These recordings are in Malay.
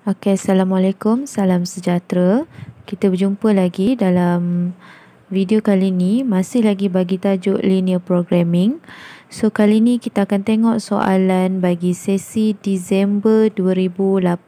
Assalamualaikum, salam sejahtera. Kita berjumpa lagi dalam video kali ni, masih lagi bagi tajuk linear programming. So kali ni kita akan tengok soalan bagi sesi Disember 2018.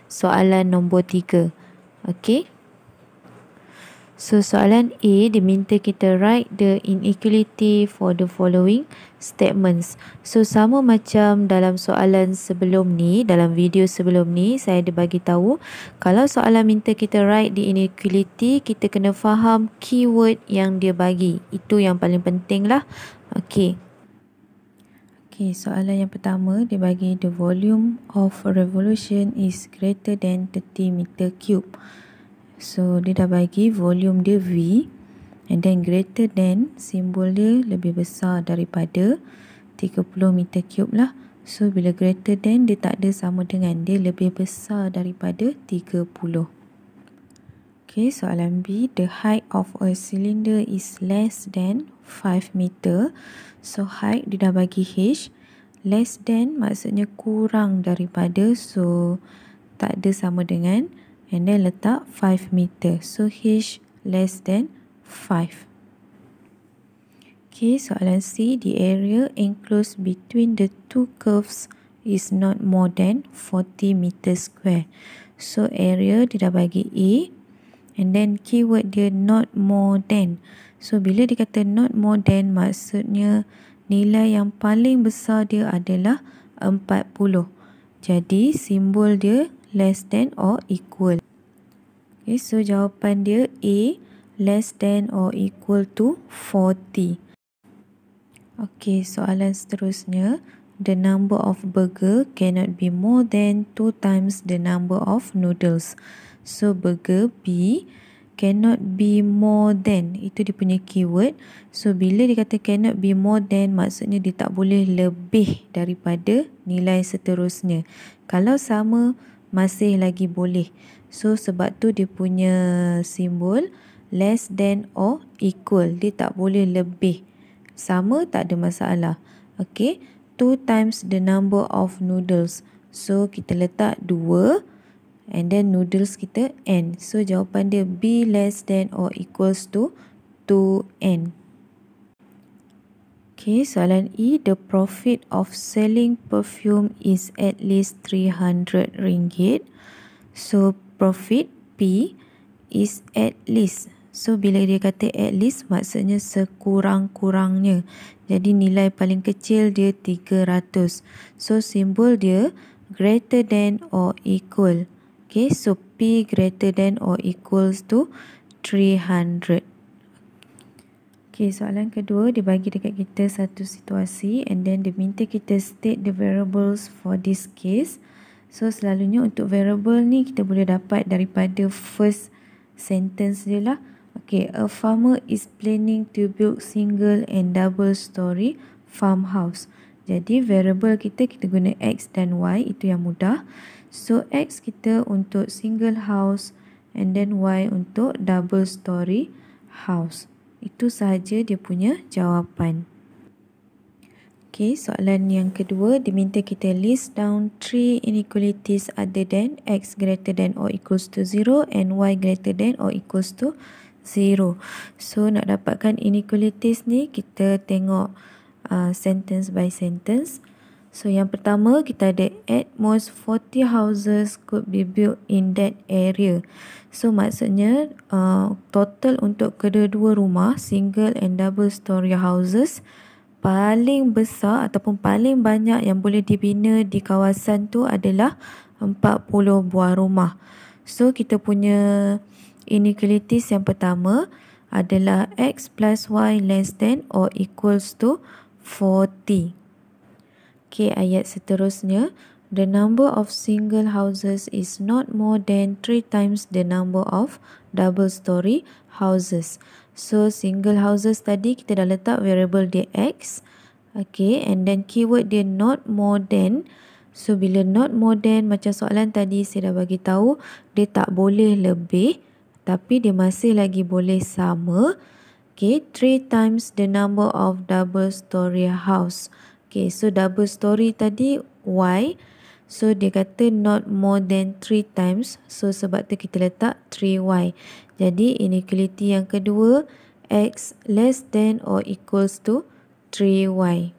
Soalan nombor 3. Okey. So soalan A diminta kita write the inequality for the following statements. So sama macam dalam soalan sebelum ni, dalam video sebelum ni saya ada bagi tahu kalau soalan minta kita write the inequality, kita kena faham keyword yang dia bagi. Itu yang paling penting lah. Okey, soalan yang pertama dia bagi the volume of a revolution is greater than 30 meter cube. So dia dah bagi volume dia V, and then greater than, simbol dia lebih besar daripada 30 meter cube lah. So bila greater than, dia tak ada sama dengan, dia lebih besar daripada 30. Okay, soalan B, the height of a cylinder is less than 5 meter. So height dia dah bagi H, less than maksudnya kurang daripada, so tak ada sama dengan, and then letak 5 meter. So H less than 5. Okay, soalan C, the area enclosed between the two curves is not more than 40 meter square. So area dia dah bagi A, and then keyword dia not more than. So bila dia kata not more than, maksudnya nilai yang paling besar dia adalah 40. Jadi simbol dia less than or equal. Okay, so jawapan dia A, less than or equal to 40. Okay, soalan seterusnya, the number of burger cannot be more than 2 times the number of noodles. So burger B cannot be more than, itu dia punya keyword. So bila dia kata cannot be more than, maksudnya dia tak boleh lebih daripada nilai seterusnya. Kalau sama, masih lagi boleh. So sebab tu dia punya simbol less than or equal, dia tak boleh lebih. Sama tak ada masalah. Okay, 2 times the number of noodles. So kita letak 2, and then noodles kita N. So jawapan dia B less than or equals to 2N. Okay, soalan E, the profit of selling perfume is at least RM300. So profit P is at least. So bila dia kata at least, maksudnya sekurang-kurangnya. Jadi nilai paling kecil dia 300. So simbol dia greater than or equal. Okay, so P greater than or equals to 300. Okay, soalan kedua dia bagi dekat kita satu situasi, and then dia minta kita state the variables for this case. So selalunya untuk variable ni kita boleh dapat daripada first sentence dia lah. Okay, a farmer is planning to build single and double story farmhouse. Jadi variable kita guna X dan Y, itu yang mudah. So X kita untuk single house, and then Y untuk double story house. Itu sahaja dia punya jawapan. Okay, soalan yang kedua, diminta kita list down 3 inequalities other than X greater than or equals to 0 and Y greater than or equals to 0. So nak dapatkan inequalities ni, kita tengok sentence by sentence. So yang pertama, kita ada at most 40 houses could be built in that area. So maksudnya total untuk kedua-dua rumah, single and double story houses, paling besar ataupun paling banyak yang boleh dibina di kawasan tu adalah 40 buah rumah. So kita punya inequalities yang pertama adalah X plus Y less than or equals to 40. Okay, ayat seterusnya, the number of single houses is not more than 3 times the number of double story houses. So single houses tadi kita dah letak variable dia X. Okay, and then keyword dia not more than. So bila not more than, macam soalan tadi saya dah bagi tahu, dia tak boleh lebih, tapi dia masih lagi boleh sama. Okay, 3 times the number of double story house. Okay, so double story tadi Y. So dia kata not more than 3 times. So sebab tu kita letak 3y. Jadi inequality yang kedua, x less than or equals to 3y.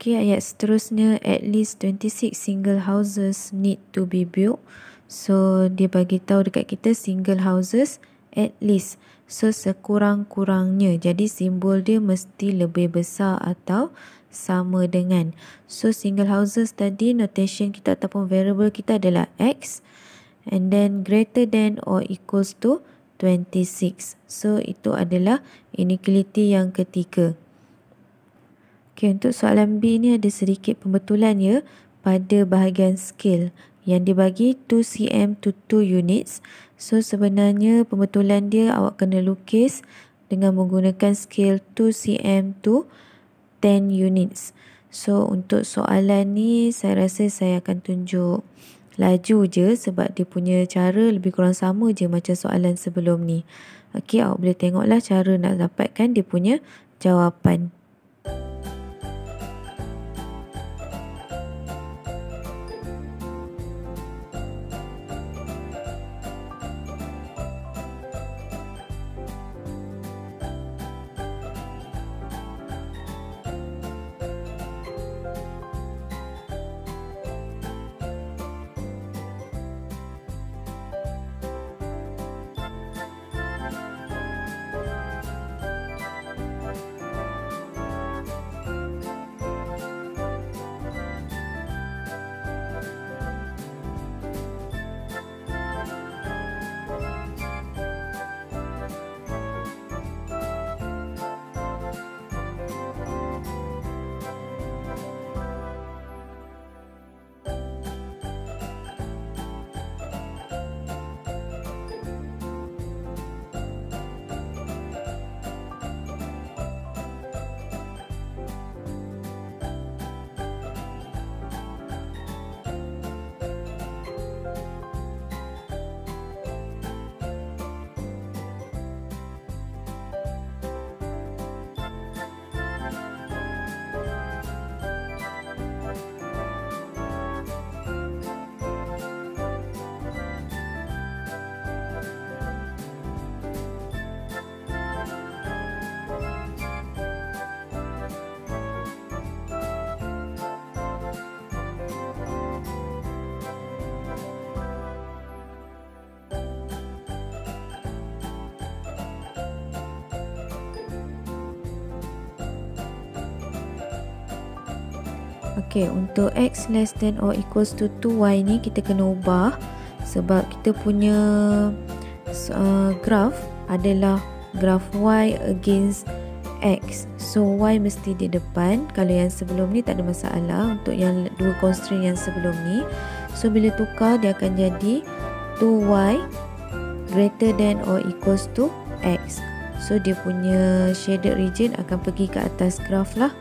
Okay, ayat seterusnya, at least 26 single houses need to be built. So dia bagi tahu dekat kita single houses at least. So sekurang-kurangnya. Jadi simbol dia mesti lebih besar atau sama dengan. So single houses tadi notation kita ataupun variable kita adalah x, and then greater than or equals to 26. So itu adalah inequality yang ketiga. Okay, untuk soalan B ni ada sedikit pembetulan ya pada bahagian scale yang dibagi 2 cm to 2 units. So sebenarnya pembetulan dia awak kena lukis dengan menggunakan scale 2 cm to 10 units. So untuk soalan ni saya rasa saya akan tunjuk laju je sebab dia punya cara lebih kurang sama je macam soalan sebelum ni. Okey, awak boleh tengoklah cara nak dapatkan dia punya jawapan. Okey, untuk x less than or equals to 2y ni kita kena ubah sebab kita punya graph adalah graph y against x. So y mesti di depan. Kalau yang sebelum ni tak ada masalah untuk yang dua constraint yang sebelum ni. So bila tukar dia akan jadi 2y greater than or equals to x. So dia punya shaded region akan pergi ke atas graph lah.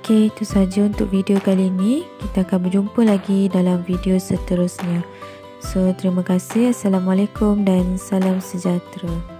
Okey, itu saja untuk video kali ini. Kita akan berjumpa lagi dalam video seterusnya. So, terima kasih. Assalamualaikum dan salam sejahtera.